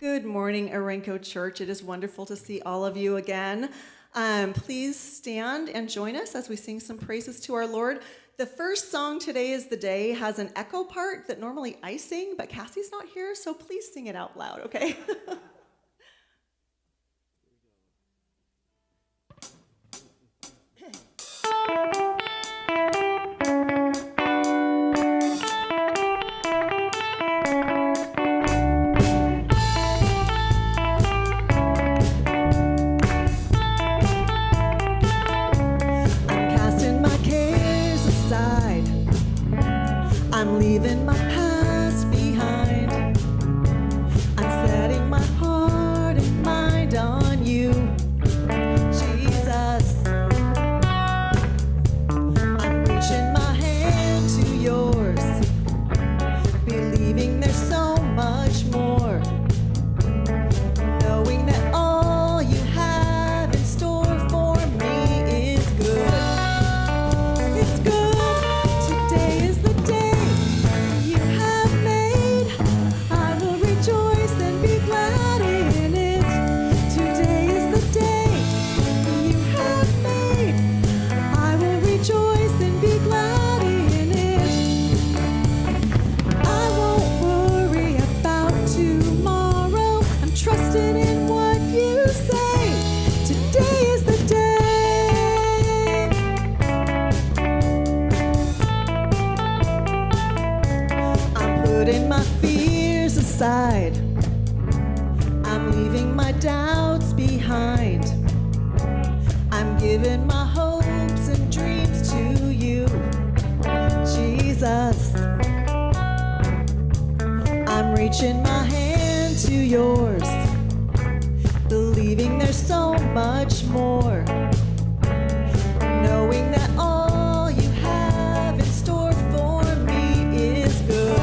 Good morning, Orenco Church. It is wonderful to see all of you again. Please stand and join us as we sing some praises to our Lord. The first song, Today is the Day, has an echo part that normally I sing, but Cassie's not here, so please sing it out loud, okay? I'm leaving my past behind. I'm setting my heart and mind on you, Jesus. I'm reaching my hand to yours, believing there's so much more, knowing that all you have in store for me is good. It's good. Today is the day putting my fears aside. I'm leaving my doubts behind. I'm giving my hopes and dreams to you, Jesus. I'm reaching my hand to yours, believing there's so much more, knowing that all you have in store for me is good.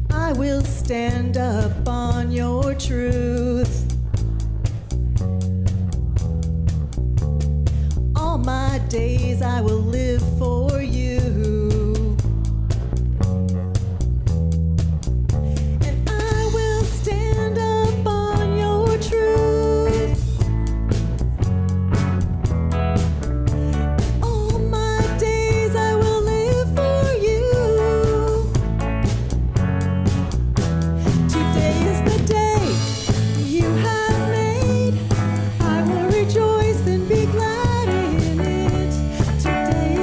I will stand up on your truth. All my days I will live for you. And I will stand up on your truth. All my days I will live for you. Today is the day you have made. I will rejoice and be glad in it. Today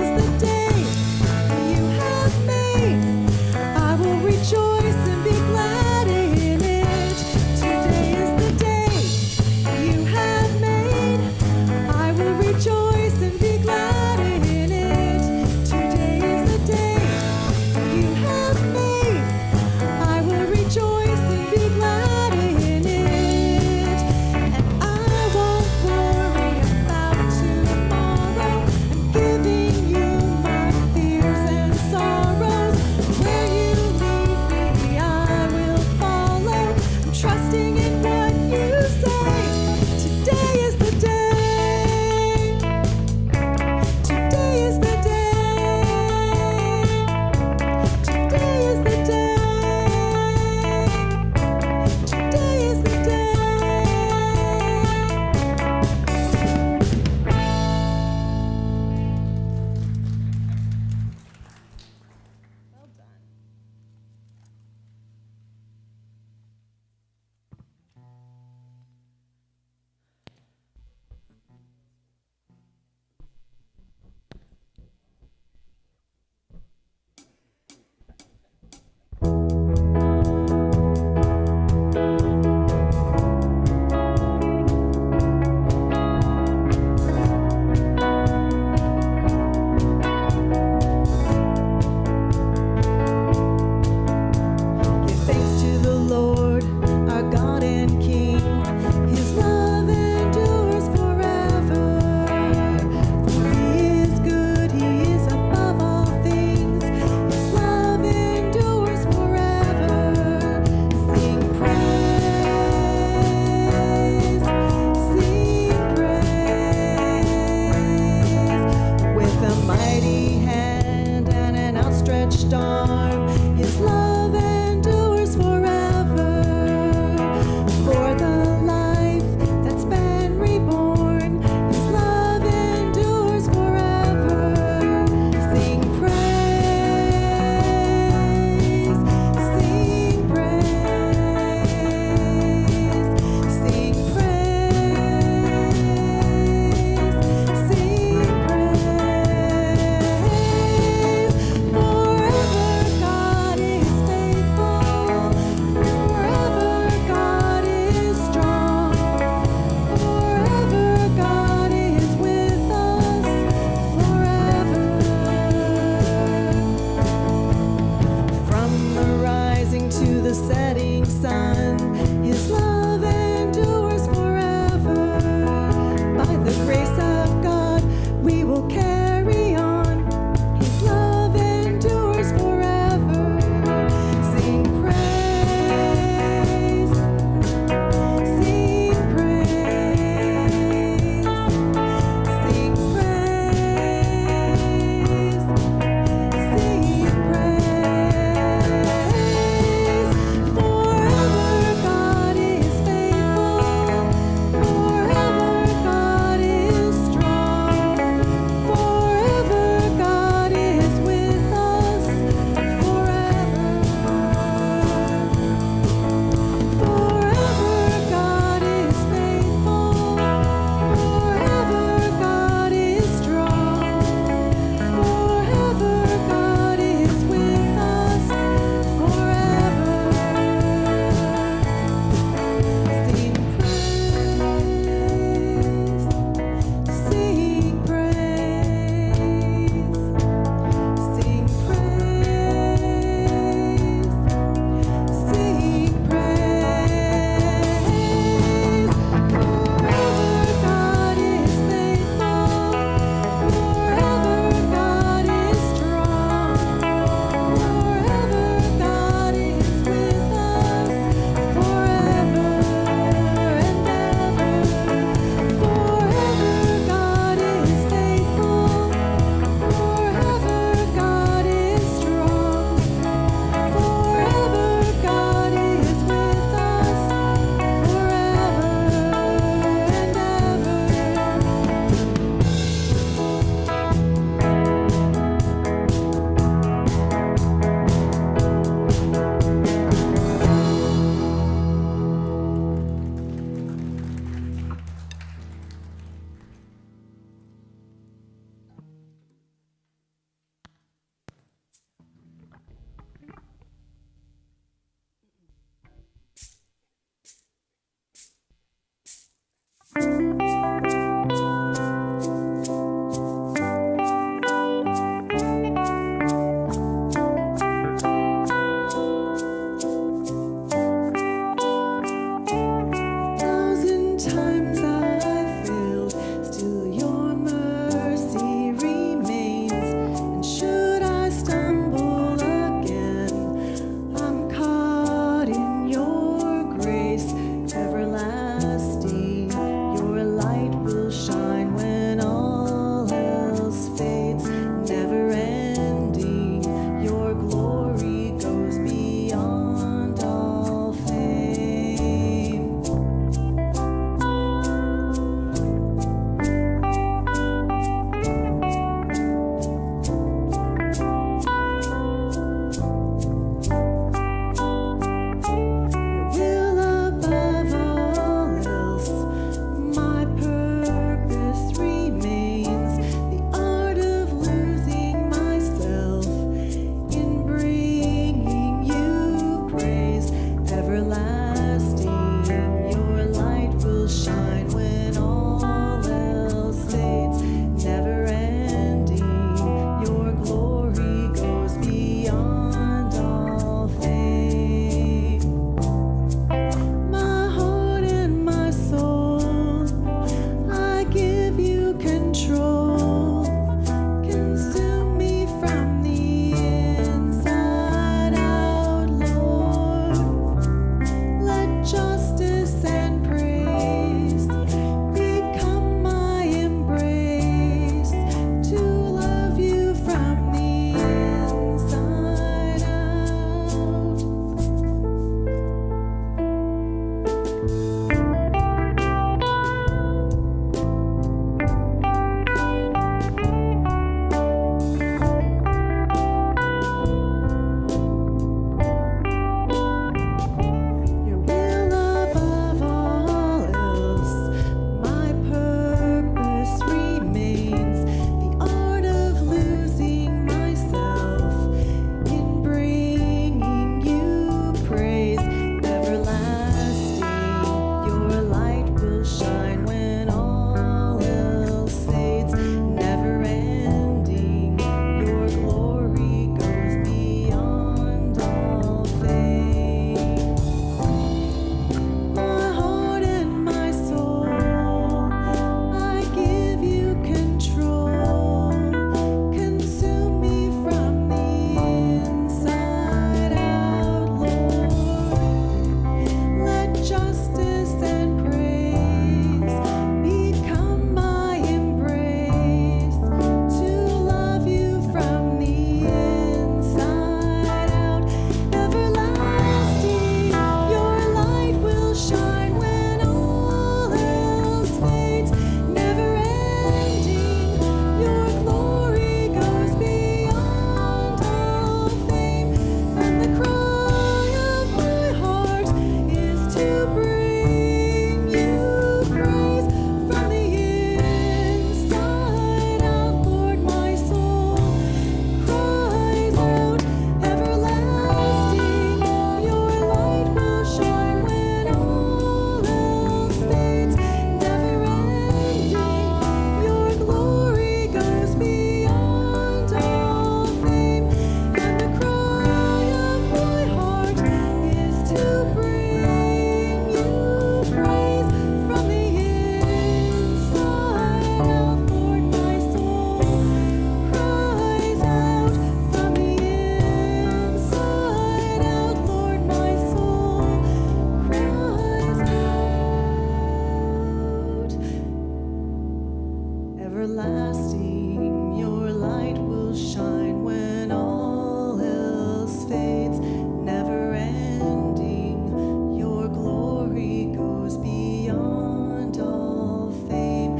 everlasting. Your light will shine when all else fades. Never ending, your glory goes beyond all fame.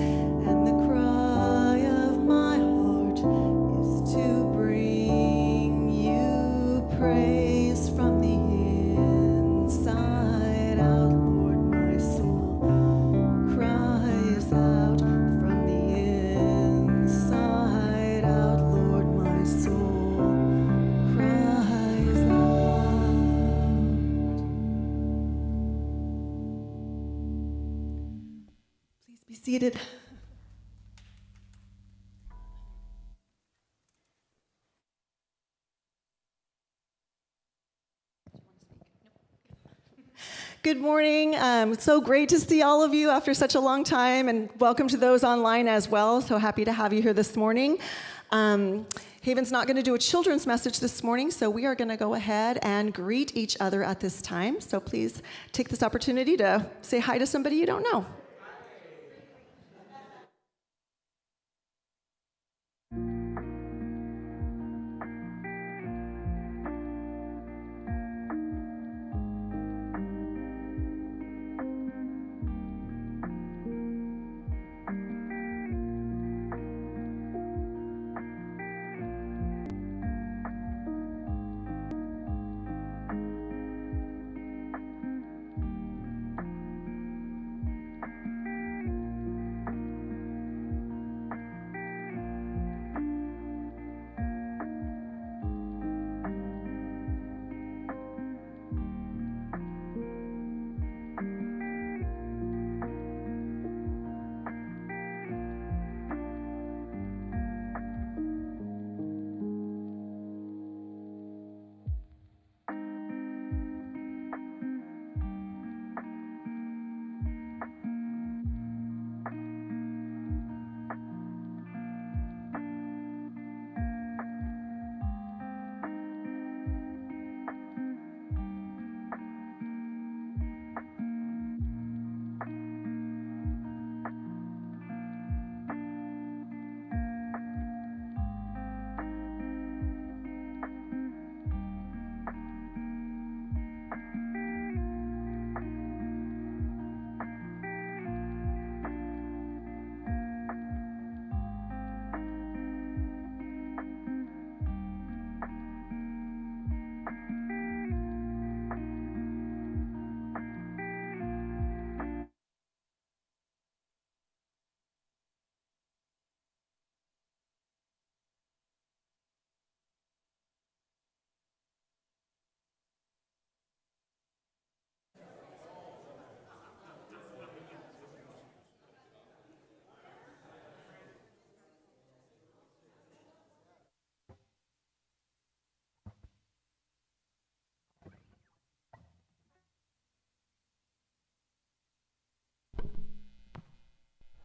And the cry of my heart is to bring you praise from the inside out. Lord, my soul cries out from the inside out. Lord, my soul cries out. Please be seated. Good morning. So great to see all of you after such a long time, and welcome to those online as well. So happy to have you here this morning. Haven's not going to do a children's message this morning, so we are going to go ahead and greet each other at this time. So please take this opportunity to say hi to somebody you don't know.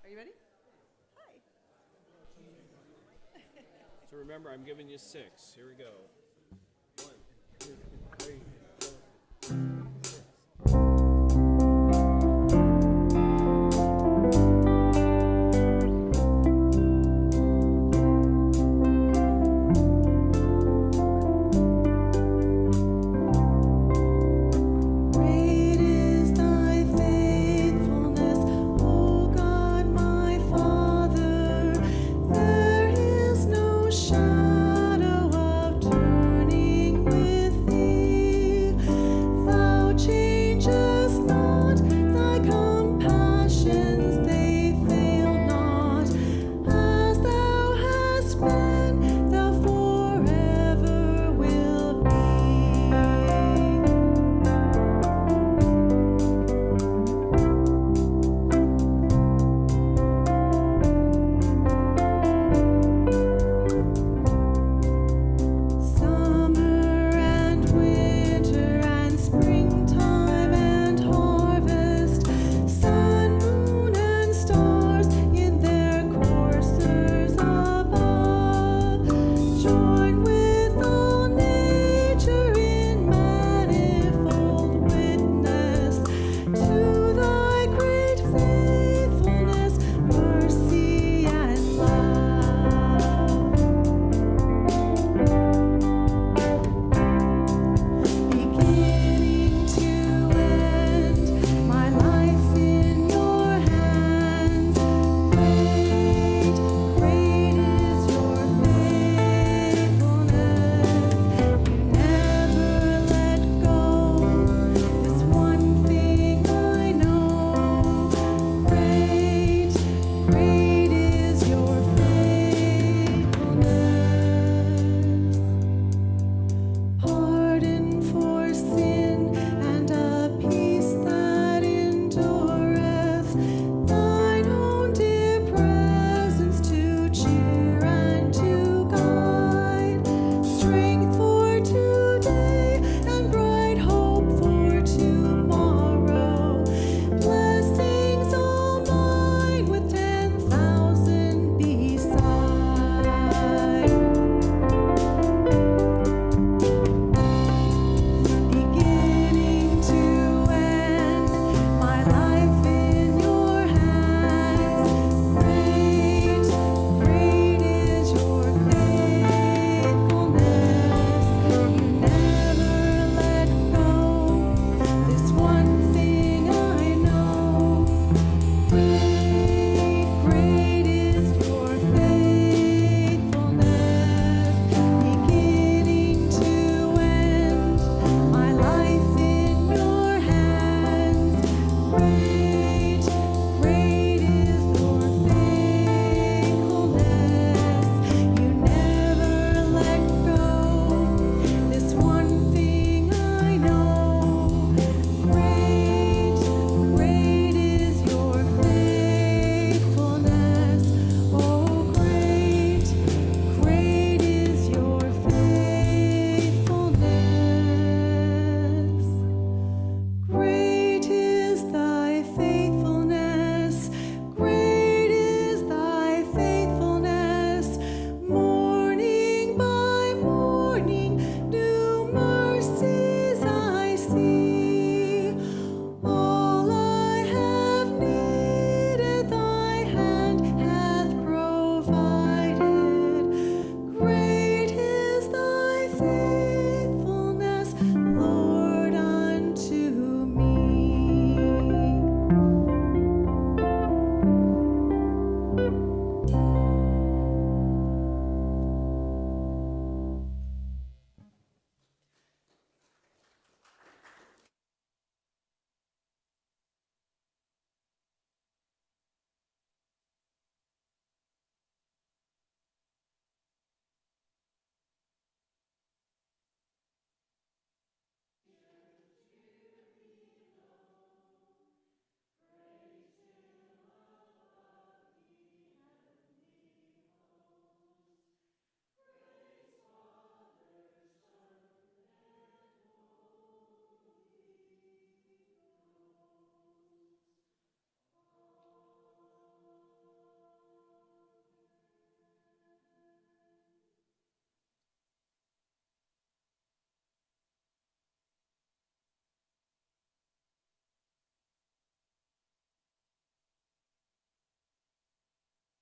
Are you ready? Hi. So remember, I'm giving you 6. Here we go. 1, 2, 3, 4. Great is thy faithfulness, O God, my Father. There is no shadow of turning.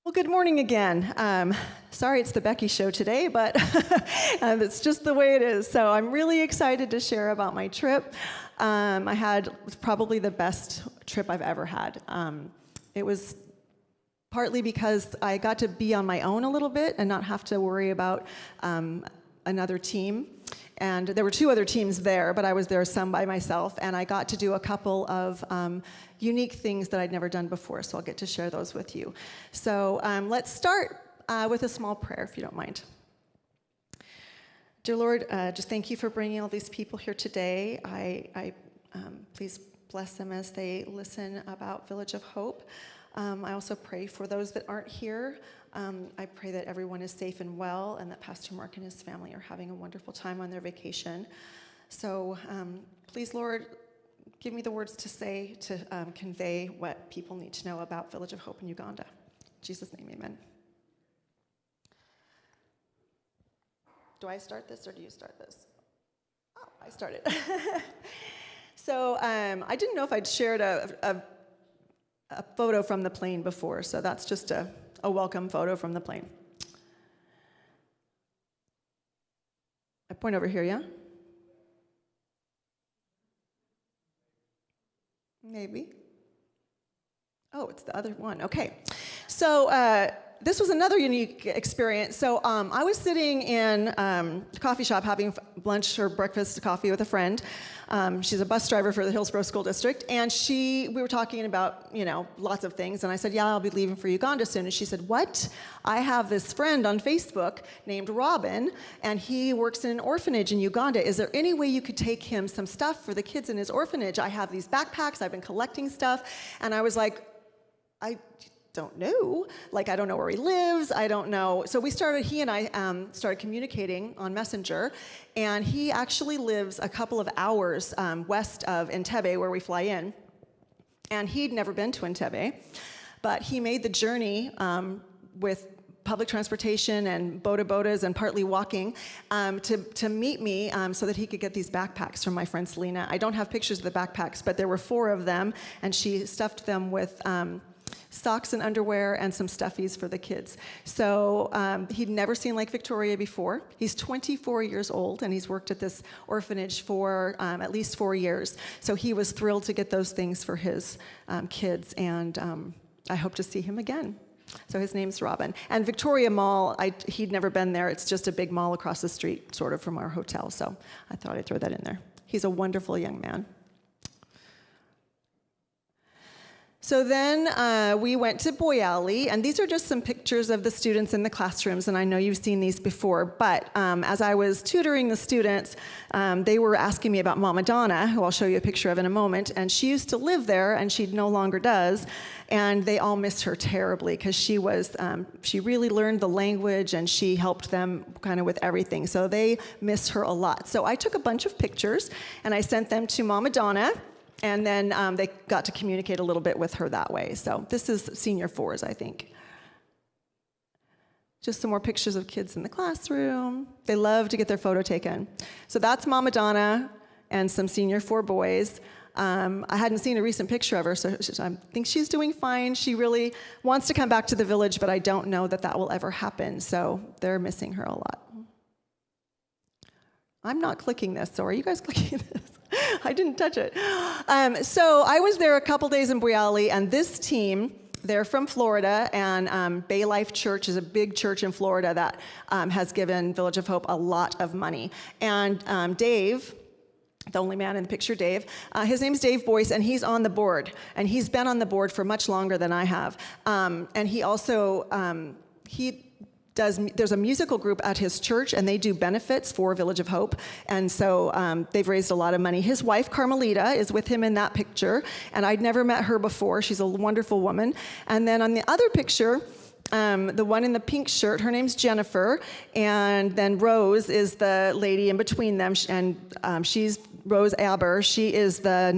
Well, good morning again. Sorry it's the Becky show today, but it's just the way it is. So I'm really excited to share about my trip. I had probably the best trip I've ever had. It was partly because I got to be on my own a little bit and not have to worry about another team. And there were 2 other teams there, but I was there some by myself, and I got to do a couple of unique things that I'd never done before, so I'll get to share those with you. So let's start with a small prayer, if you don't mind. Dear Lord, just thank you for bringing all these people here today. I please bless them as they listen about Village of Hope. I also pray for those that aren't here. I pray that everyone is safe and well, and that Pastor Mark and his family are having a wonderful time on their vacation. So please, Lord, give me the words to say to convey what people need to know about Village of Hope in Uganda. In Jesus' name, amen. Do I start this or do you start this? Oh, I started. So I didn't know if I'd shared a photo from the plane before, so that's just a welcome photo from the plane. I point over here, yeah? Maybe. Oh, it's the other one. Okay. So this was another unique experience. So I was sitting in a coffee shop having lunch or breakfast, coffee with a friend. She's a bus driver for the Hillsborough School District, and we were talking about, lots of things, and I said, yeah, I'll be leaving for Uganda soon, and she said, what? I have this friend on Facebook named Robin, and he works in an orphanage in Uganda. Is there any way you could take him some stuff for the kids in his orphanage? I have these backpacks, I've been collecting stuff, and I was like, I don't know. I don't know where he lives. I don't know. So he and I started communicating on Messenger, and he actually lives a couple of hours west of Entebbe, where we fly in. And he'd never been to Entebbe, but he made the journey with public transportation and bodas and partly walking to meet me so that he could get these backpacks from my friend Selena. I don't have pictures of the backpacks, but there were 4 of them, and she stuffed them with socks and underwear and some stuffies for the kids. So he'd never seen Lake Victoria before. He's 24 years old, and he's worked at this orphanage for at least 4 years. So he was thrilled to get those things for his kids, and I hope to see him again. So his name's Robin. And Victoria Mall, he'd never been there. It's just a big mall across the street, sort of, from our hotel. So I thought I'd throw that in there. He's a wonderful young man. So then we went to Boyali, and these are just some pictures of the students in the classrooms, and I know you've seen these before, but as I was tutoring the students, they were asking me about Mama Donna, who I'll show you a picture of in a moment, and she used to live there, and she no longer does, and they all miss her terribly, because she really learned the language, and she helped them kind of with everything, so they miss her a lot. So I took a bunch of pictures, and I sent them to Mama Donna, and then they got to communicate a little bit with her that way. So this is senior 4s, I think. Just some more pictures of kids in the classroom. They love to get their photo taken. So that's Mama Donna and some senior 4 boys. I hadn't seen a recent picture of her, so I think she's doing fine. She really wants to come back to the village, but I don't know that will ever happen. So they're missing her a lot. I'm not clicking this, so are you guys clicking this? I didn't touch it. So I was there a couple days in Boyali, and this team, they're from Florida, and Bay Life Church is a big church in Florida that has given Village of Hope a lot of money. And Dave, the only man in the picture, Dave, his name's Dave Boyce, and he's on the board. And he's been on the board for much longer than I have. And he also, there's a musical group at his church, and they do benefits for Village of Hope, and so they've raised a lot of money. His wife, Carmelita, is with him in that picture, and I'd never met her before. She's a wonderful woman. And then on the other picture, the one in the pink shirt, her name's Jennifer, and then Rose is the lady in between them, and she's Rose Aber. She is the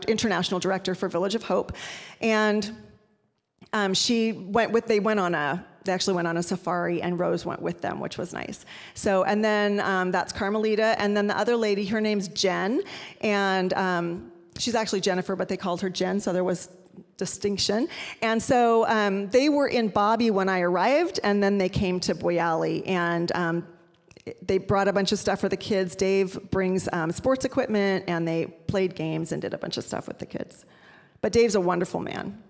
international director for Village of Hope, and they actually went on a safari, and Rose went with them, which was nice. So, and then that's Carmelita, and then the other lady, her name's Jen, and she's actually Jennifer, but they called her Jen, so there was distinction. And so they were in Bobby when I arrived, and then they came to Boyali, and they brought a bunch of stuff for the kids. Dave brings sports equipment, and they played games and did a bunch of stuff with the kids. But Dave's a wonderful man.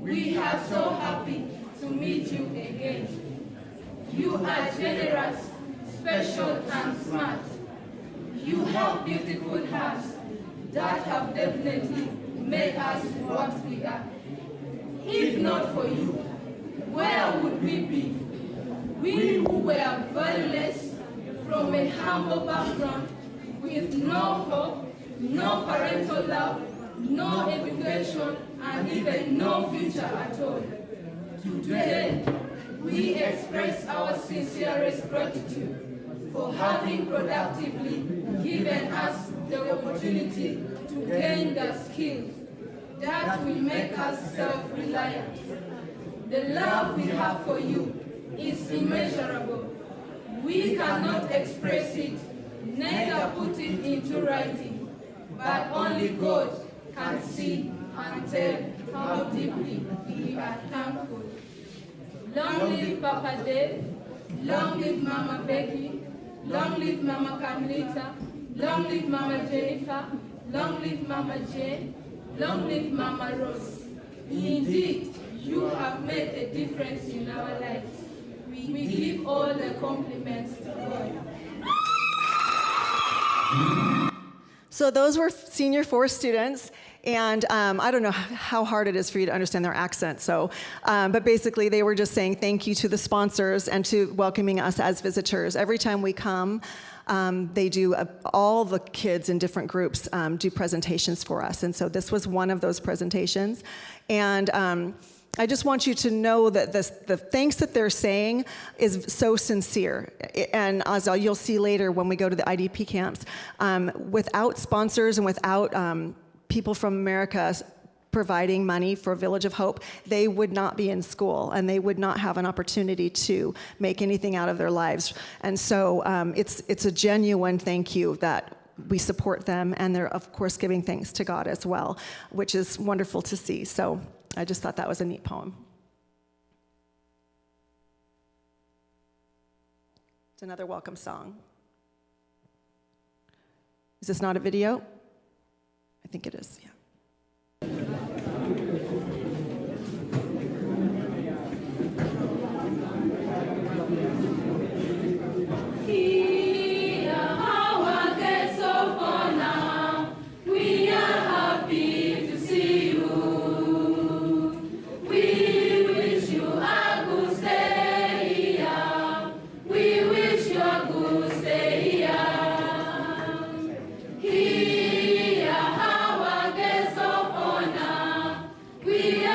We are so happy to meet you again. You are generous, special, and smart. You have beautiful hearts that have definitely made us what we are. If not for you, where would we be? We who were valueless, from a humble background, with no hope, no parental love, no education, and even no future at all. Today, we express our sincerest gratitude for having productively given us the opportunity to gain the skills that will make us self-reliant. The love we have for you is immeasurable. We cannot express it, neither put it into writing, but only God can see and tell how deeply we are thankful. Long live Papa Dave, long live Mama Becky, long live Mama Carmelita, long live Mama Jennifer, long live Mama Jane, long live Mama Rose. Indeed, you have made a difference in our lives. We give all the compliments to God. So those were Senior 4 students, and I don't know how hard it is for you to understand their accent. So, but basically they were just saying thank you to the sponsors and to welcoming us as visitors. Every time we come, they do, all the kids in different groups do presentations for us. And so this was one of those presentations. And I just want you to know that the thanks that they're saying is so sincere. And as you'll see later when we go to the IDP camps, without sponsors and without people from America providing money for Village of Hope, they would not be in school and they would not have an opportunity to make anything out of their lives. And so it's a genuine thank you that we support them, and they're of course giving thanks to God as well, which is wonderful to see. So I just thought that was a neat poem. It's another welcome song. Is this not a video? I think it is, yeah. We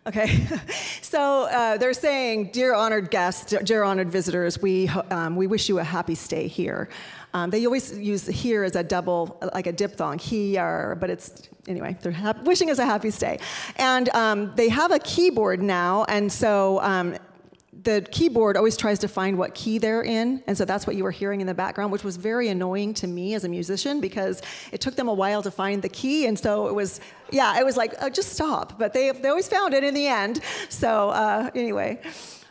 Okay, so they're saying, dear honored guests, dear honored visitors, we wish you a happy stay here. They always use here as a double, like a diphthong, here, but it's, anyway, they're wishing us a happy stay. And they have a keyboard now, and so the keyboard always tries to find what key they're in, and so that's what you were hearing in the background, which was very annoying to me as a musician because it took them a while to find the key, and so it was like, just stop. But they always found it in the end. So anyway.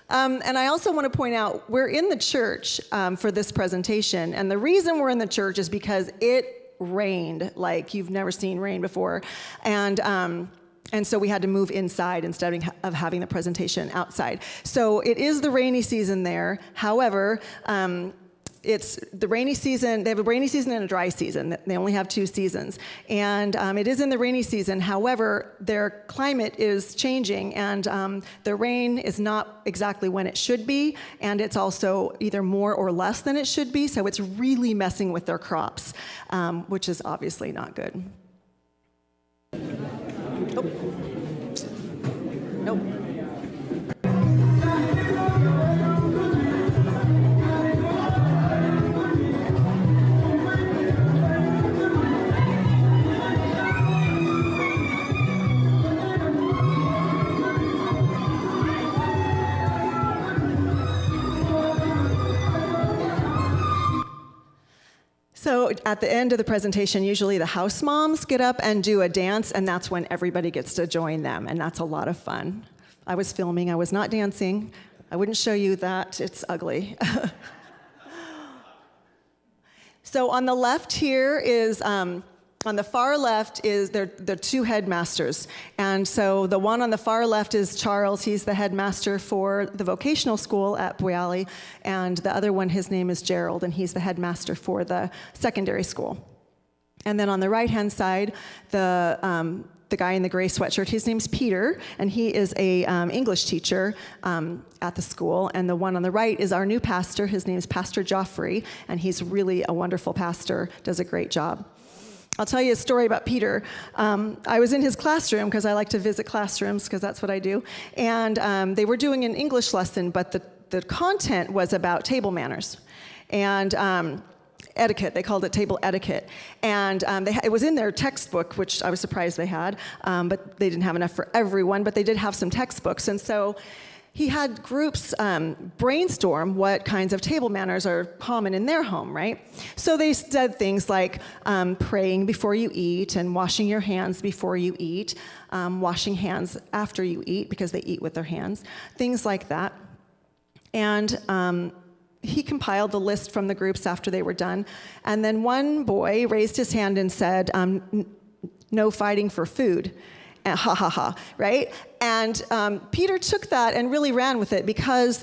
And I also want to point out, we're in the church for this presentation, and the reason we're in the church is because it rained like you've never seen rain before, and so we had to move inside instead of having the presentation outside. So it is the rainy season there. However, it's the rainy season. They have a rainy season and a dry season. They only have 2 seasons. And it is in the rainy season. However, their climate is changing, and the rain is not exactly when it should be, and it's also either more or less than it should be. So it's really messing with their crops, which is obviously not good. Oh. Nope. So at the end of the presentation, usually the house moms get up and do a dance, and that's when everybody gets to join them, and that's a lot of fun. I was filming, I was not dancing. I wouldn't show you that, it's ugly. So on the left here is, on the far left is the 2 headmasters. And so the one on the far left is Charles. He's the headmaster for the vocational school at Puyallup. And the other one, his name is Gerald, and he's the headmaster for the secondary school. And then on the right-hand side, the guy in the gray sweatshirt, his name's Peter, and he is a English teacher at the school. And the one on the right is our new pastor. His name's Pastor Joffrey, and he's really a wonderful pastor, does a great job. I'll tell you a story about Peter. I was in his classroom because I like to visit classrooms because that's what I do. And they were doing an English lesson, but the content was about table manners and etiquette. They called it table etiquette. And it was in their textbook, which I was surprised they had, but they didn't have enough for everyone, but they did have some textbooks. And so he had groups brainstorm what kinds of table manners are common in their home, right? So they said things like praying before you eat and washing your hands before you eat, washing hands after you eat because they eat with their hands, things like that. And he compiled the list from the groups after they were done. And then one boy raised his hand and said, no fighting for food. Ha ha ha, right? And Peter took that and really ran with it because,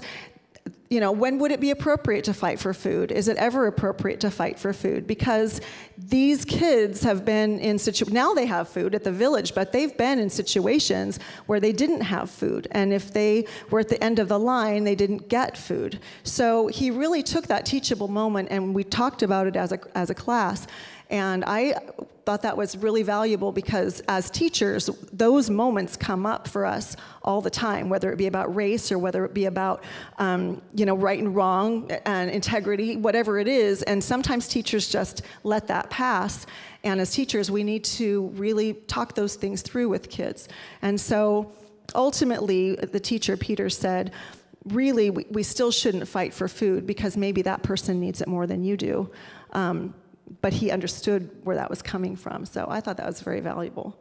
when would it be appropriate to fight for food? Is it ever appropriate to fight for food? Because these kids have been in now they have food at the village, but they've been in situations where they didn't have food. And if they were at the end of the line, they didn't get food. So he really took that teachable moment, and we talked about it as a class. And I thought that was really valuable because as teachers, those moments come up for us all the time, whether it be about race or whether it be about, right and wrong and integrity, whatever it is. And sometimes teachers just let that pass. And as teachers, we need to really talk those things through with kids. And so ultimately, the teacher, Peter, said, really, we still shouldn't fight for food because maybe that person needs it more than you do. But he understood where that was coming from. So I thought that was very valuable.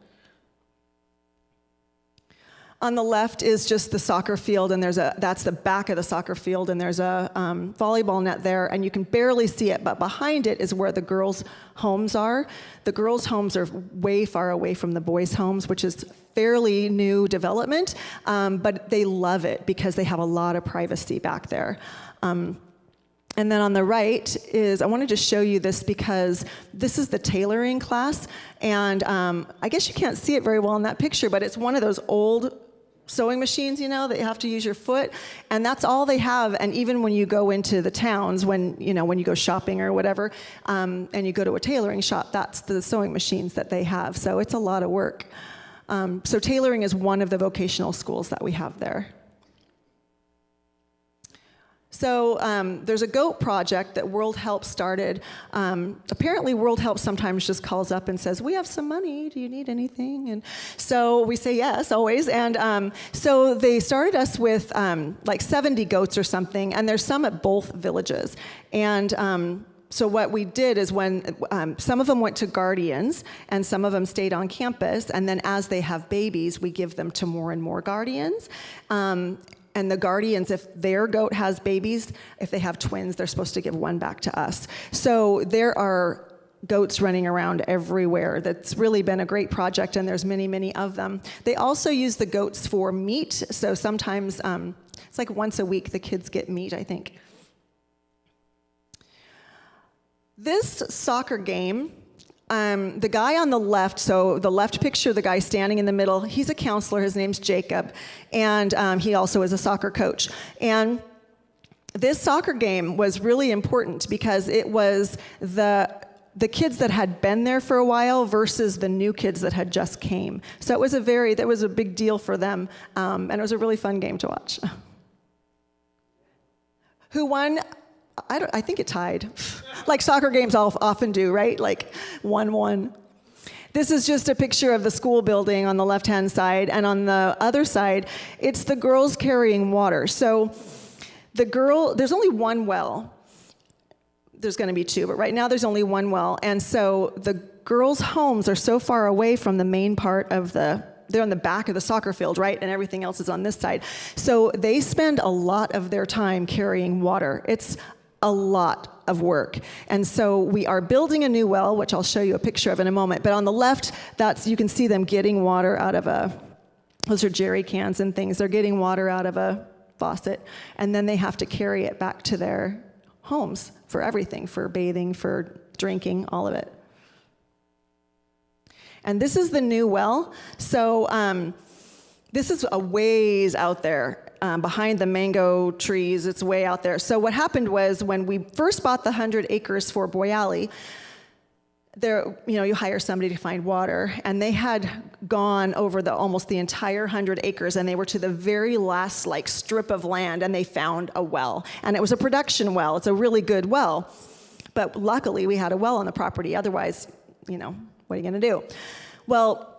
On the left is just the soccer field, and that's the back of the soccer field, and there's a volleyball net there, and you can barely see it, but behind it is where the girls' homes are. The girls' homes are way far away from the boys' homes, which is fairly new development, but they love it because they have a lot of privacy back there. And then on the right is, I wanted to show you this because this is the tailoring class, and I guess you can't see it very well in that picture, but it's one of those old sewing machines, that you have to use your foot, and that's all they have. And even when you go into the towns, when you go shopping or whatever, and you go to a tailoring shop, that's the sewing machines that they have. So it's a lot of work. So tailoring is one of the vocational schools that we have there. So there's a goat project that World Help started. Apparently World Help sometimes just calls up and says, we have some money, do you need anything? And so we say yes, always. And so they started us with like 70 goats or something, and there's some at both villages. And so what we did is when some of them went to guardians and some of them stayed on campus, and then as they have babies, we give them to more and more guardians. And the guardians, if their goat has babies, if they have twins, they're supposed to give one back to us. So there are goats running around everywhere. That's really been a great project, and there's many, many of them. They also use the goats for meat. So sometimes it's like once a week the kids get meat, I think. This soccer game, the guy on the left, so the left picture, the guy standing in the middle, he's a counselor. His name's Jacob, and he also is a soccer coach. And this soccer game was really important because it was the kids that had been there for a while versus the new kids that had just came. So that was a big deal for them, and it was a really fun game to watch. Who won? I think it tied, like soccer games often do, right? Like 1-1. This is just a picture of the school building on the left-hand side, and on the other side, it's the girls carrying water. So there's only one well. There's going to be two, but right now there's only one well. And so the girls' homes are so far away from the main part of they're on the back of the soccer field, right? And everything else is on this side. So they spend a lot of their time carrying water. It's a lot of work. And so we are building a new well, which I'll show you a picture of in a moment. But on the left, you can see them getting water out of those are jerry cans and things. They're getting water out of a faucet, and then they have to carry it back to their homes for everything, for bathing, for drinking, all of it. And this is the new well. So this is a ways out there. Behind the mango trees, it's way out there. So what happened was when we first bought the 100 acres for Boyali, you hire somebody to find water, and they had gone over almost the entire 100 acres, and they were to the very last strip of land, and they found a well. And it was a production well. It's a really good well. But luckily, we had a well on the property. Otherwise, what are you going to do? Well,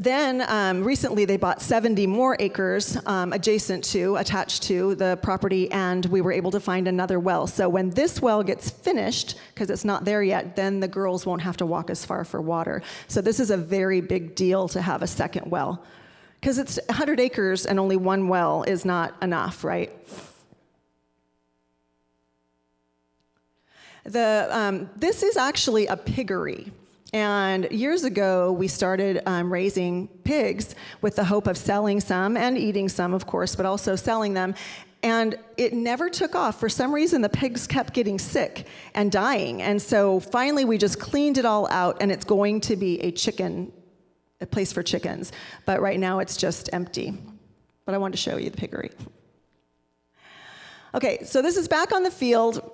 then recently they bought 70 more acres attached to the property, and we were able to find another well. So when this well gets finished, because it's not there yet, then the girls won't have to walk as far for water. So this is a very big deal to have a second well, because it's 100 acres and only one well is not enough, right? This is actually a piggery. And years ago, we started raising pigs with the hope of selling some and eating some, of course, but also selling them. And it never took off. For some reason, the pigs kept getting sick and dying. And so finally, we just cleaned it all out, and it's going to be a place for chickens. But right now, it's just empty. But I wanted to show you the piggery. Okay, so this is back on the field.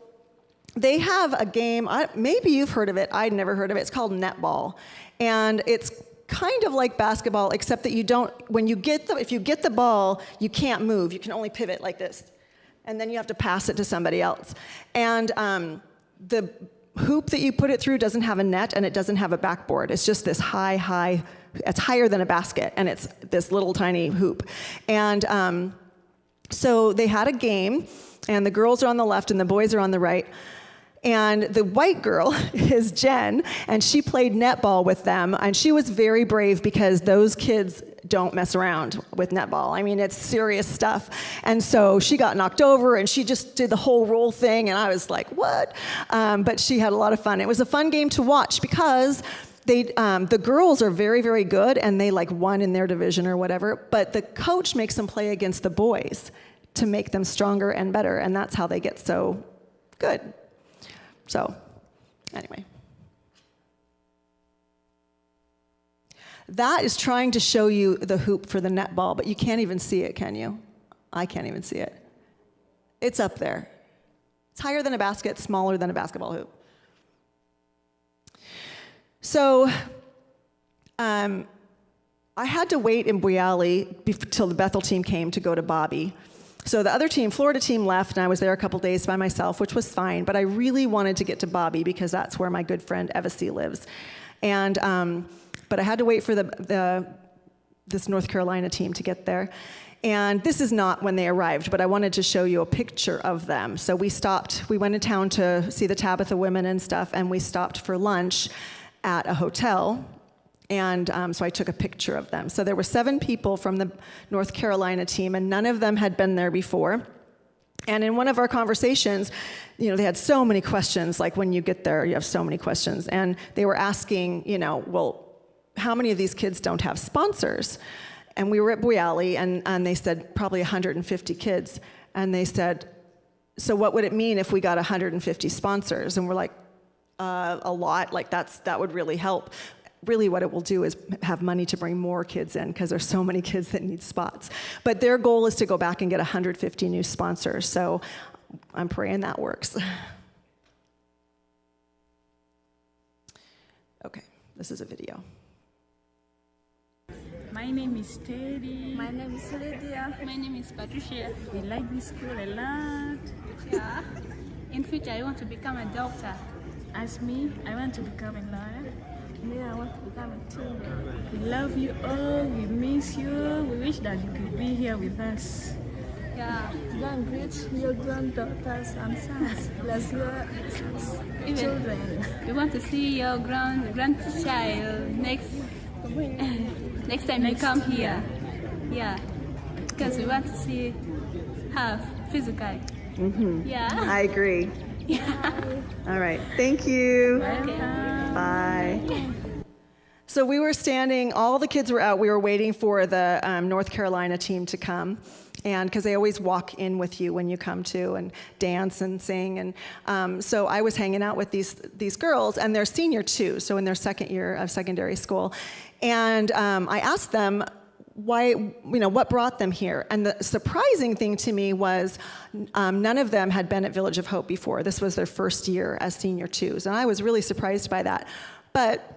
They have a game, maybe you've heard of it, I'd never heard of it. It's called netball. And it's kind of like basketball, except that if you get the ball, you can't move. You can only pivot like this. And then you have to pass it to somebody else. And the hoop that you put it through doesn't have a net, and it doesn't have a backboard. It's just this high, it's higher than a basket, and it's this little tiny hoop. And so they had a game, and the girls are on the left and the boys are on the right. And the white girl is Jen, and she played netball with them, and she was very brave because those kids don't mess around with netball. I mean, it's serious stuff. And so she got knocked over, and she just did the whole roll thing, and I was like, what? But she had a lot of fun. It was a fun game to watch because the girls are very, very good, and they won in their division or whatever, but the coach makes them play against the boys to make them stronger and better, and that's how they get so good. So, anyway. That is trying to show you the hoop for the netball, but you can't even see it, can you? I can't even see it. It's up there. It's higher than a basket, smaller than a basketball hoop. So, I I had to wait in Buyali till the Bethel team came to go to Bobby. So the other team, Florida team, left, and I was there a couple days by myself, which was fine. But I really wanted to get to Bobby because that's where my good friend Evasy lives. And but I had to wait for this North Carolina team to get there. And this is not when they arrived, but I wanted to show you a picture of them. So we went in town to see the Tabitha women and stuff, and we stopped for lunch at a hotel. And so I took a picture of them. So there were 7 people from the North Carolina team, and none of them had been there before. And in one of our conversations, they had so many questions. Like when you get there, you have so many questions. And they were asking, well, how many of these kids don't have sponsors? And we were at Buyali, and they said probably 150 kids. And they said, so what would it mean if we got 150 sponsors? And we're like, a lot. Like that would really help. Really what it will do is have money to bring more kids in because there's so many kids that need spots. But their goal is to go back and get 150 new sponsors. So I'm praying that works. Okay, this is a video. My name is Teddy. My name is Lydia. My name is Patricia. We like this school a lot. Yeah. In future, I want to become a doctor. As me, I want to become a lawyer. Me, I want to become a teacher. We love you all. We miss you. We wish that you could be here with us. Yeah. Go and greet your granddaughters and sons, plus your children. We want to see your grandchild next time you come here. Yeah. Because we want to see her physically. Mm-hmm. Yeah. I agree. Yeah. All right. Thank you. Okay. Bye. So we were standing, all the kids were out. We were waiting for the North Carolina team to come. And because they always walk in with you when you come to and dance and sing. And so I was hanging out with these girls, and they're senior too, so in their second year of secondary school. And I asked them, why, what brought them here? And the surprising thing to me was none of them had been at Village of Hope before. This was their first year as senior twos, and I was really surprised by that. But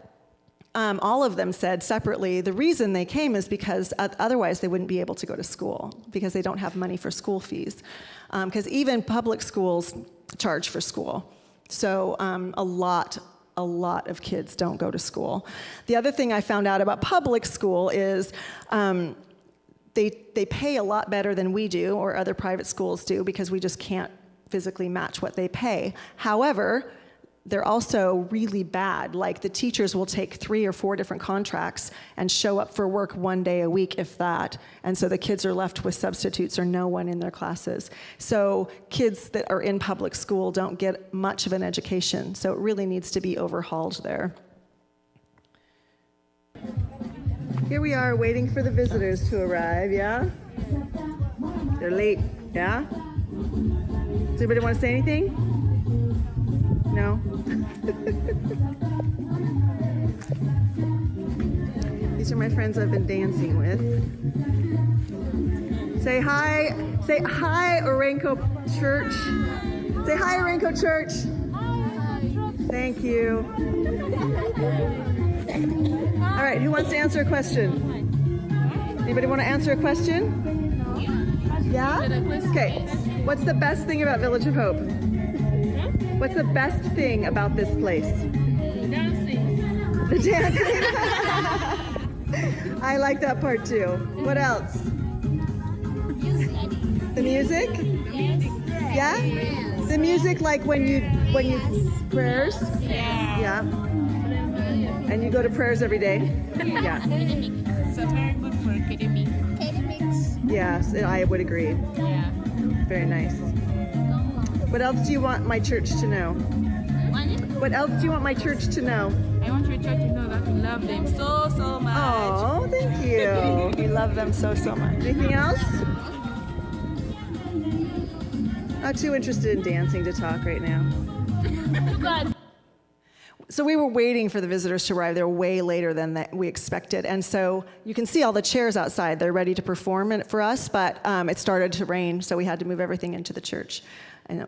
all of them said separately the reason they came is because otherwise they wouldn't be able to go to school because they don't have money for school fees. Because even public schools charge for school. So a lot of kids don't go to school. The other thing I found out about public school is they pay a lot better than we do or other private schools do because we just can't physically match what they pay. However, they're also really bad. Like the teachers will take 3 or 4 different contracts and show up for work 1 day a week, if that. And so the kids are left with substitutes or no one in their classes. So kids that are in public school don't get much of an education. So it really needs to be overhauled there. Here we are waiting for the visitors to arrive, yeah? They're late, yeah? Does anybody want to say anything? No? These are my friends I've been dancing with. Say hi, Orenco Church. Say hi, Orenco Church. Thank you. All right, who wants to answer a question? Anybody want to answer a question? Yeah? Okay, what's the best thing about Village of Hope? What's the best thing about this place? Dancing. The dancing. I like that part too. What else? The music? Yeah? The music, like when you prayers? Yeah. And you go to prayers every day? Yeah. It's very good for academic. Yes, I would agree. Yeah. Very nice. What else do you want my church to know? What else do you want my church to know? I want your church to know that we love them so much. Oh, thank you. We love them so much. Anything else? Not too interested in dancing to talk right now. So we were waiting for the visitors to arrive. They were way later than we expected. And so you can see all the chairs outside. They're ready to perform for us, but it started to rain, so we had to move everything into the church. And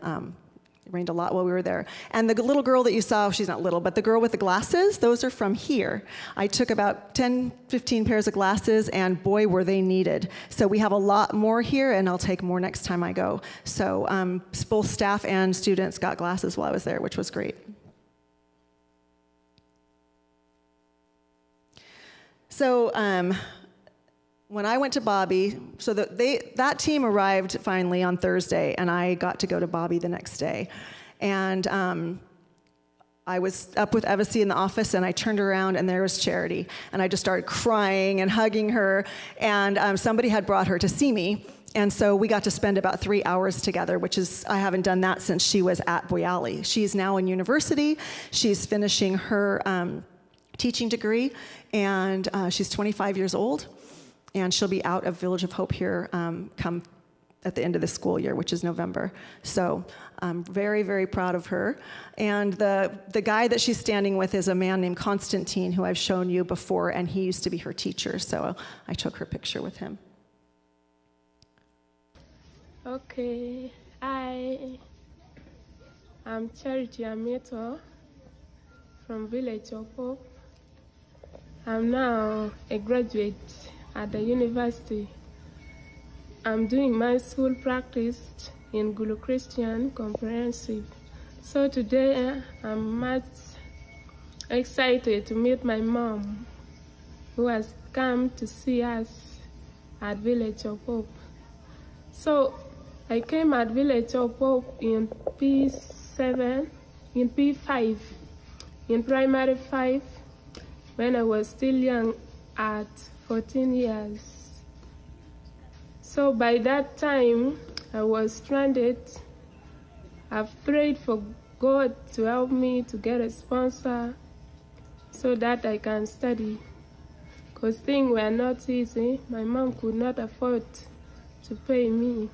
It rained a lot while we were there. And the little girl that you saw, she's not little, but the girl with the glasses, those are from here. I took about 10, 15 pairs of glasses, and boy, were they needed. So we have a lot more here, and I'll take more next time I go. So both staff and students got glasses while I was there, which was great. So when I went to Bobby, so that team arrived finally on Thursday, and I got to go to Bobby the next day. And I was up with Eva C. in the office, and I turned around, and there was Charity. And I just started crying and hugging her, and somebody had brought her to see me. And so we got to spend about 3 hours together, which is, I haven't done that since she was at Boyali. She's now in university. She's finishing her teaching degree, and she's 25 years old. And she'll be out of Village of Hope here come at the end of the school year, which is November. So I'm very, very proud of her. And the guy that she's standing with is a man named Constantine, who I've shown you before, and he used to be her teacher. So I took her picture with him. Okay, I'm Charity Ameto from Village of Hope. I'm now a graduate at the university. I'm doing my school practice in Gulu Christian Comprehensive. So today I'm much excited to meet my mom, who has come to see us at Village of Hope. So I came at Village of Hope in P5, in primary 5, when I was still young at 14 years. So by that time, I was stranded. I've prayed for God to help me to get a sponsor so that I can study. Because things were not easy. My mom could not afford to pay me.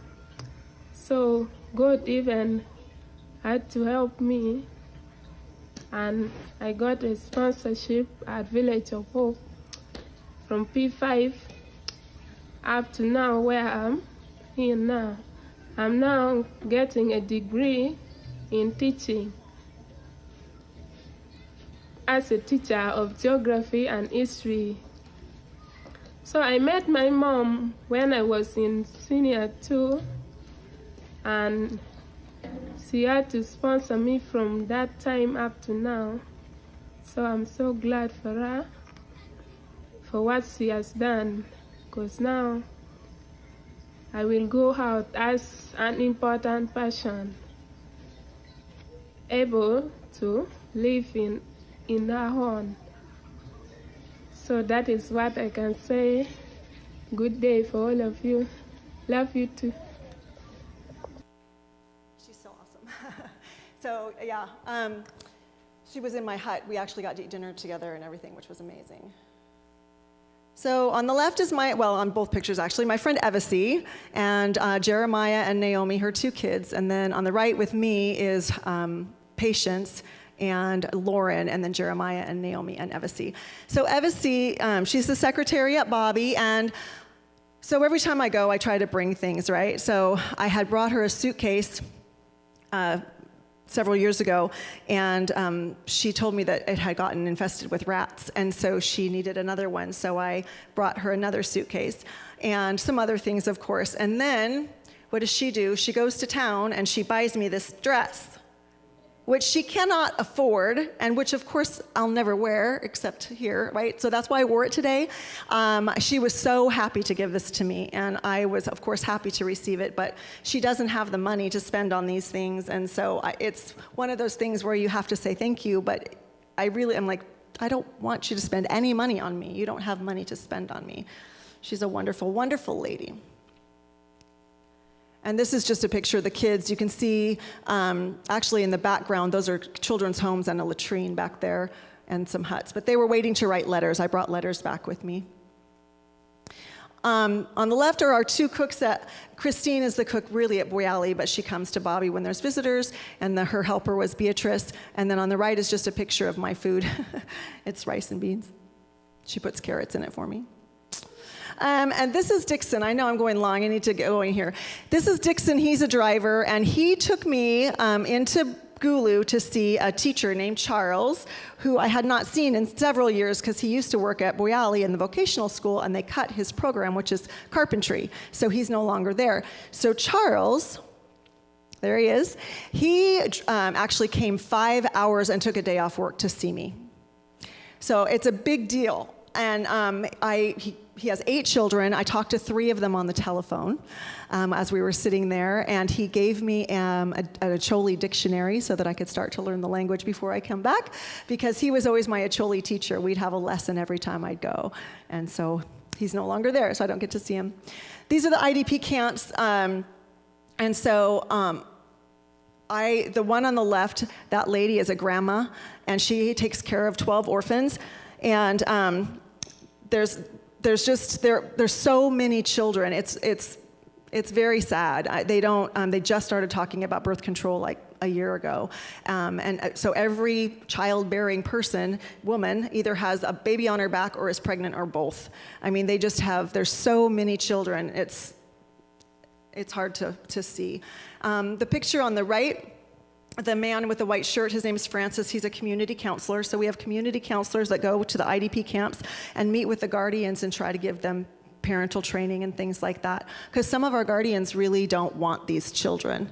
So God even had to help me, and I got a sponsorship at Village of Hope from P5 up to now where I'm here now. I'm now getting a degree in teaching as a teacher of geography and history. So I met my mom when I was in senior 2, and she had to sponsor me from that time up to now. So I'm so glad for her, for what she has done, because now I will go out as an important person, able to live in her home. So that is what I can say. Good day for all of you. Love you too. She's so awesome. So yeah, she was in my hut. We actually got to eat dinner together and everything, which was amazing. So on the left is on both pictures actually, my friend Eva C. and Jeremiah and Naomi, her 2 kids. And then on the right with me is Patience and Lauren, and then Jeremiah and Naomi and Eva C. So Eva C, she's the secretary at Bobby, and so every time I go, I try to bring things, right? So I had brought her a suitcase several years ago, and she told me that it had gotten infested with rats, and so she needed another one. So I brought her another suitcase and some other things, of course. And then what does she do? She goes to town and she buys me this dress, which she cannot afford, and which, of course, I'll never wear except here, right? So that's why I wore it today. She was so happy to give this to me, and I was, of course, happy to receive it, but she doesn't have the money to spend on these things, and so it's one of those things where you have to say thank you, but I really am like, I don't want you to spend any money on me. You don't have money to spend on me. She's a wonderful, wonderful lady. And this is just a picture of the kids. You can see, actually in the background, those are children's homes and a latrine back there and some huts. But they were waiting to write letters. I brought letters back with me. On the left are our 2 cooks. Christine is the cook really at Boyali, but she comes to Bobby when there's visitors, and her helper was Beatrice. And then on the right is just a picture of my food. It's rice and beans. She puts carrots in it for me. And this is Dixon. I know I'm going long. I need to get going here. This is Dixon. He's a driver, and he took me into Gulu to see a teacher named Charles, who I had not seen in several years because he used to work at Boyali in the vocational school, and they cut his program, which is carpentry. So he's no longer there. So Charles, there he is, he actually came 5 hours and took a day off work to see me. So it's a big deal. And he has 8 children. I talked to 3 of them on the telephone as we were sitting there, and he gave me a Acholi dictionary so that I could start to learn the language before I come back, because he was always my Acholi teacher. We'd have a lesson every time I'd go, and so he's no longer there, so I don't get to see him. These are the IDP camps, and so the one on the left, that lady is a grandma, and she takes care of 12 orphans, and there's so many children. It's very sad. They just started talking about birth control like a year ago, and so every childbearing woman, either has a baby on her back or is pregnant or both. I mean, there's so many children. It's hard to see. The picture on the right, the man with the white shirt, his name is Francis. He's a community counselor. So we have community counselors that go to the IDP camps and meet with the guardians and try to give them parental training and things like that. Because some of our guardians really don't want these children.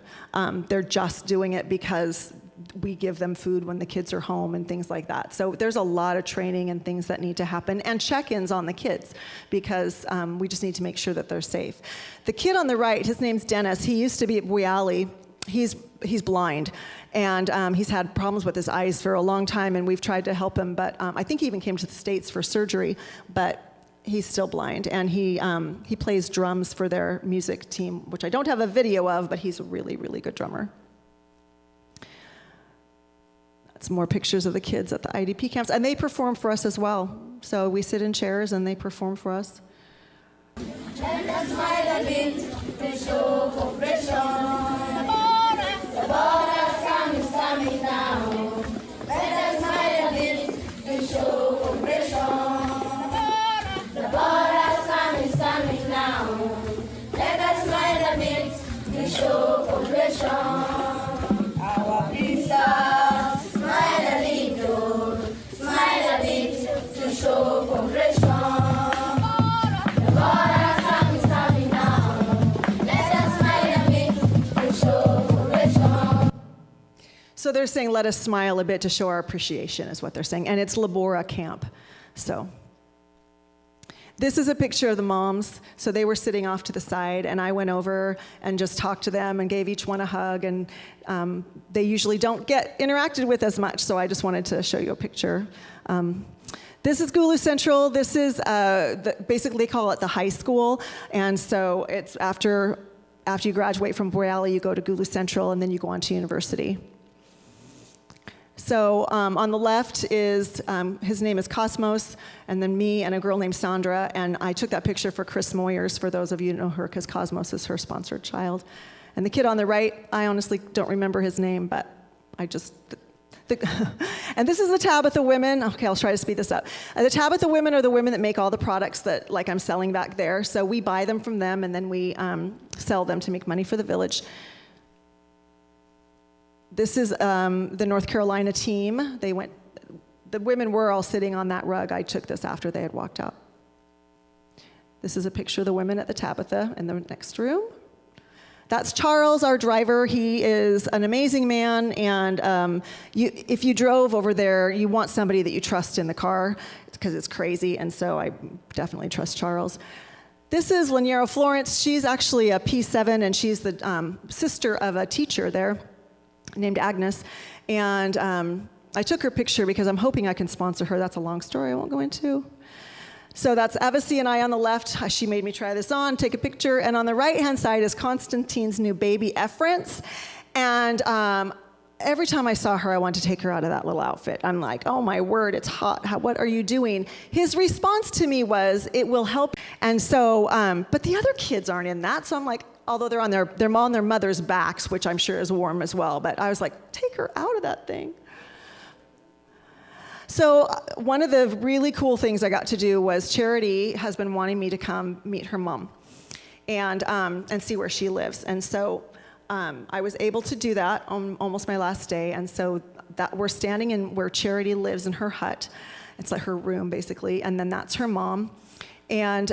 They're just doing it because we give them food when the kids are home and things like that. So there's a lot of training and things that need to happen, and check-ins on the kids, because we just need to make sure that they're safe. The kid on the right, his name's Dennis. He used to be at Boyali. He's blind, and he's had problems with his eyes for a long time, and we've tried to help him, but I think he even came to the States for surgery, but he's still blind, and he plays drums for their music team, which I don't have a video of, but he's a really, really good drummer. That's more pictures of the kids at the IDP camps, and they perform for us as well. So we sit in chairs, and they perform for us. Let us smile a bit to show cooperation. The border is coming down. Let us smile a bit to show cooperation. The border is coming down. Let us smile a bit to show cooperation. Our princess, smile a bit to show cooperation. So they're saying, let us smile a bit to show our appreciation, is what they're saying. And it's Labora Camp. So this is a picture of the moms. So they were sitting off to the side, and I went over and just talked to them and gave each one a hug. And they usually don't get interacted with as much, so I just wanted to show you a picture. This is Gulu Central. This is basically they call it the high school. And so it's after you graduate from Boyali, you go to Gulu Central, and then you go on to university. So on the left is, his name is Cosmos, and then me and a girl named Sandra, and I took that picture for Chris Moyers, for those of you who know her, because Cosmos is her sponsored child. And the kid on the right, I honestly don't remember his name, but I just... and this is the Tabitha women. Okay, I'll try to speed this up. The Tabitha women are the women that make all the products that, like, I'm selling back there. So we buy them from them, and then we sell them to make money for the village. This is the North Carolina team. The women were all sitting on that rug. I took this after they had walked out. This is a picture of the women at the Tabitha in the next room. That's Charles, our driver. He is an amazing man, and if you drove over there, you want somebody that you trust in the car, because it's crazy, and so I definitely trust Charles. This is Laniero Florence. She's actually a P7, and she's the sister of a teacher there named Agnes, and I took her picture because I'm hoping I can sponsor her. That's a long story I won't go into. So that's Avasi and I on the left. She made me try this on, take a picture. And on the right-hand side is Constantine's new baby, Efrance. And every time I saw her, I wanted to take her out of that little outfit. I'm like, oh my word, it's hot. What are you doing? His response to me was, it will help. And so, but the other kids aren't in that. So I'm like, although they're on their mother's backs, which I'm sure is warm as well. But I was like, take her out of that thing. So one of the really cool things I got to do was Charity has been wanting me to come meet her mom and see where she lives. And so I was able to do that on almost my last day. And so that we're standing in where Charity lives in her hut. It's like her room, basically. And then that's her mom. And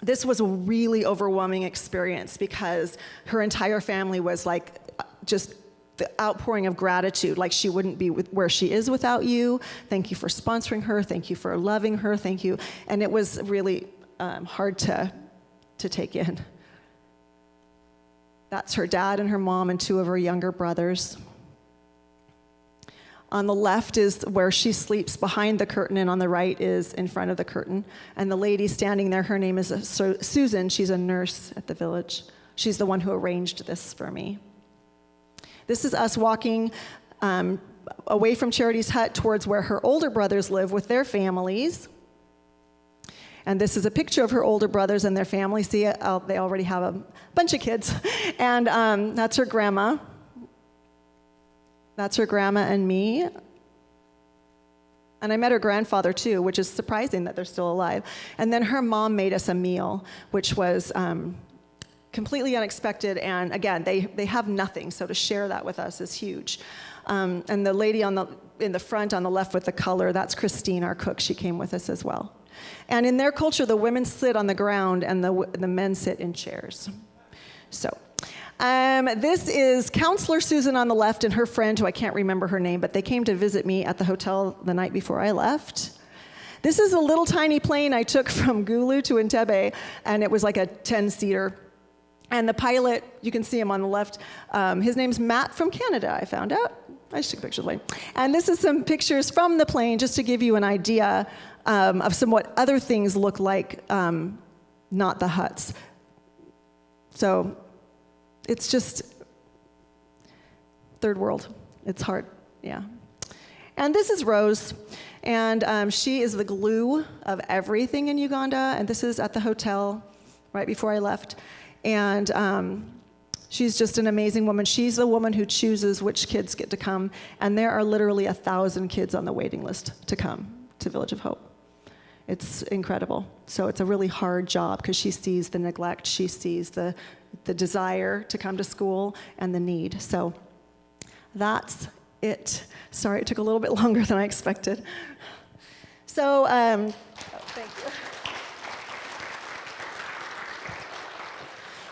this was a really overwhelming experience because her entire family was like just the outpouring of gratitude, like she wouldn't be where she is without you. Thank you for sponsoring her. Thank you for loving her. Thank you. And it was really hard to take in. That's her dad and her mom and two of her younger brothers. On the left is where she sleeps behind the curtain, and on the right is in front of the curtain. And the lady standing there, her name is Susan. She's a nurse at the village. She's the one who arranged this for me. This is us walking away from Charity's hut towards where her older brothers live with their families. And this is a picture of her older brothers and their family. See, they already have a bunch of kids. And that's her grandma. That's her grandma and me. And I met her grandfather too, which is surprising that they're still alive. And then her mom made us a meal, which was completely unexpected. And again, they have nothing, so to share that with us is huge. And the lady in the front on the left with the color, that's Christine, our cook. She came with us as well. And in their culture, the women sit on the ground and the men sit in chairs. So this is Counselor Susan on the left and her friend, who I can't remember her name, but they came to visit me at the hotel the night before I left. This is a little tiny plane I took from Gulu to Entebbe, and it was like a 10-seater. And the pilot, you can see him on the left, his name's Matt from Canada, I found out. I just took a picture of the plane. And this is some pictures from the plane, just to give you an idea of what other things look like, not the huts. So it's just third world. It's hard, yeah. And this is Rose, and she is the glue of everything in Uganda, and this is at the hotel right before I left. And she's just an amazing woman. She's the woman who chooses which kids get to come, and there are literally 1,000 kids on the waiting list to come to Village of Hope. It's incredible. So it's a really hard job because she sees the neglect, she sees the desire to come to school and the need. So that's it. Sorry, it took a little bit longer than I expected. So thank you.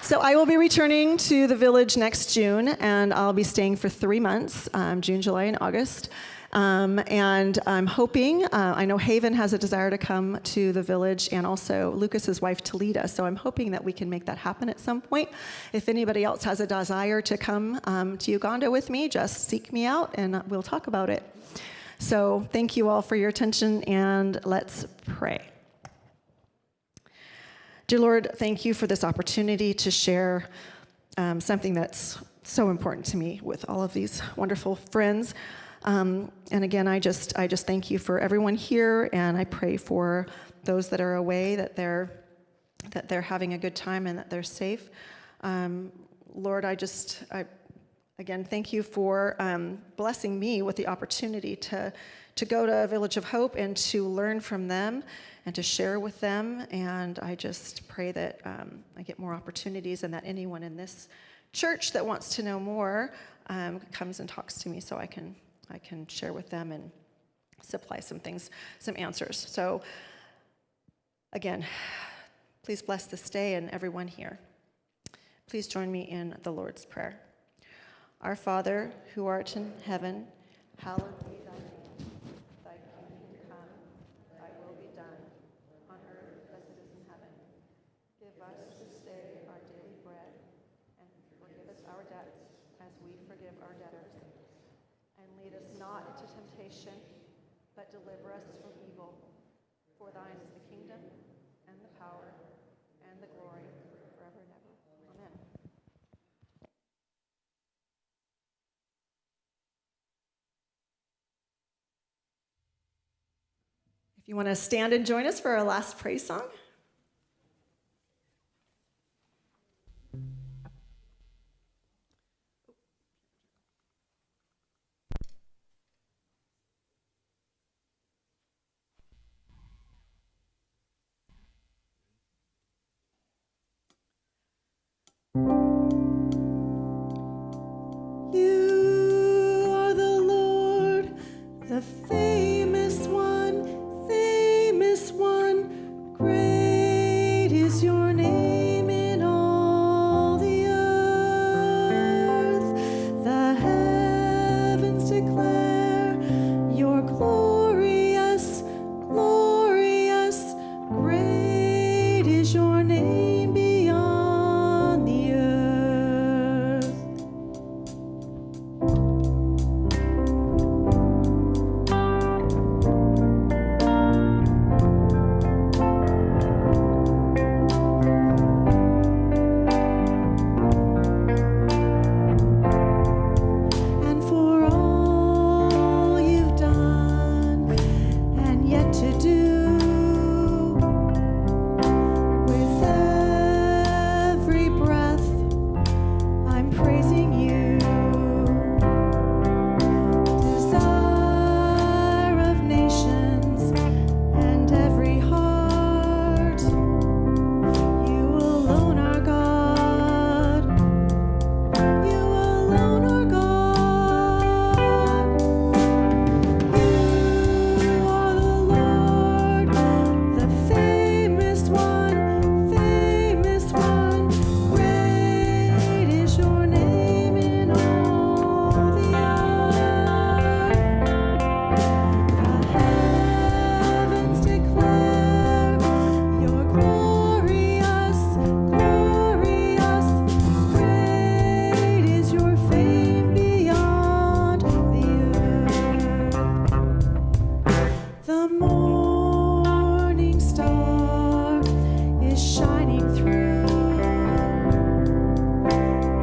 So I will be returning to the village next June, and I'll be staying for 3 months, June, July, and August. And I'm hoping, I know Haven has a desire to come to the village, and also Lucas's wife, Talita, so I'm hoping that we can make that happen at some point. If anybody else has a desire to come to Uganda with me, just seek me out, and we'll talk about it. So thank you all for your attention, and let's pray. Dear Lord, thank you for this opportunity to share something that's so important to me with all of these wonderful friends. And again, I just thank you for everyone here, and I pray for those that are away, that they're having a good time and that they're safe. Lord, I again thank you for blessing me with the opportunity to go to Village of Hope and to learn from them and to share with them. And I just pray that I get more opportunities, and that anyone in this church that wants to know more comes and talks to me, so I can share with them and supply some answers. So again, please bless this day and everyone here. Please join me in the Lord's Prayer. Our Father, who art in heaven, hallowed be thy name. Thy kingdom come, thy will be done, on earth as it is in heaven. Give us this day our daily bread, and forgive us our debts as we forgive our debtors. And lead us not into temptation, but deliver us from evil. For thine is the kingdom, and the power, and the glory, forever and ever. Amen. If you want to stand and join us for our last praise song. You are the Lord, the famous one, famous one. Great is your name in all the earth. The heavens declare your glorious, glorious. Great is your name beyond the earth. And for all you've done and yet to do, with every breath I'm praising you. Desire of nations and every heart, you alone are God. You alone are God. You are the Lord, the famous one, famous one. Great is your name in all the earth. The heavens declare your glorious, glorious. Great is your fame beyond the earth. The morning star is shining through,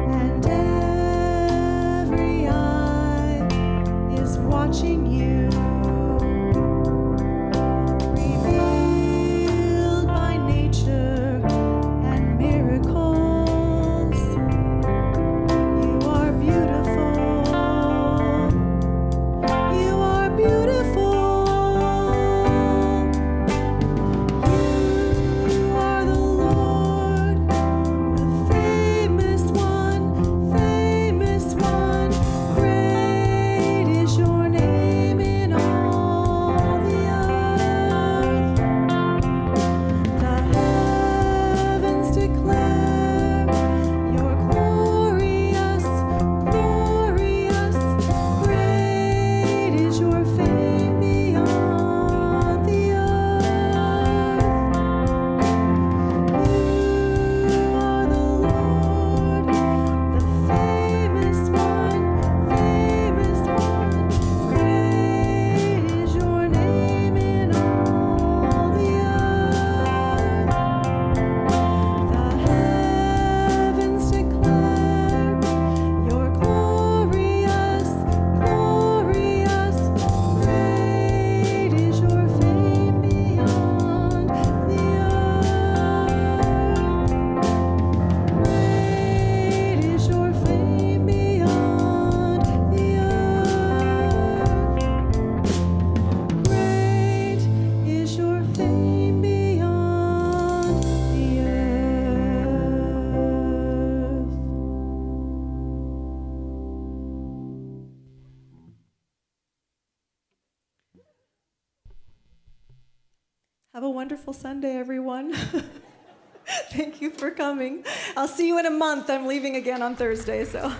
and every eye is watching you. Revealed by nature and miracles, you are beautiful. You are beautiful. You are the Lord, the famous one, famous one. Great is your name in all the earth. The heavens declare your glorious, glorious. Great is your fame beyond the earth. You are the Lord, the famous one, famous one. Great is your name in all the earth. The heavens declare your glorious, glorious. Great is your fame beyond the earth. Great is your fame beyond the earth. Great is your fame beyond the earth. Have a wonderful Sunday, everyone. Thank you for coming. I'll see you in a month. I'm leaving again on Thursday, so.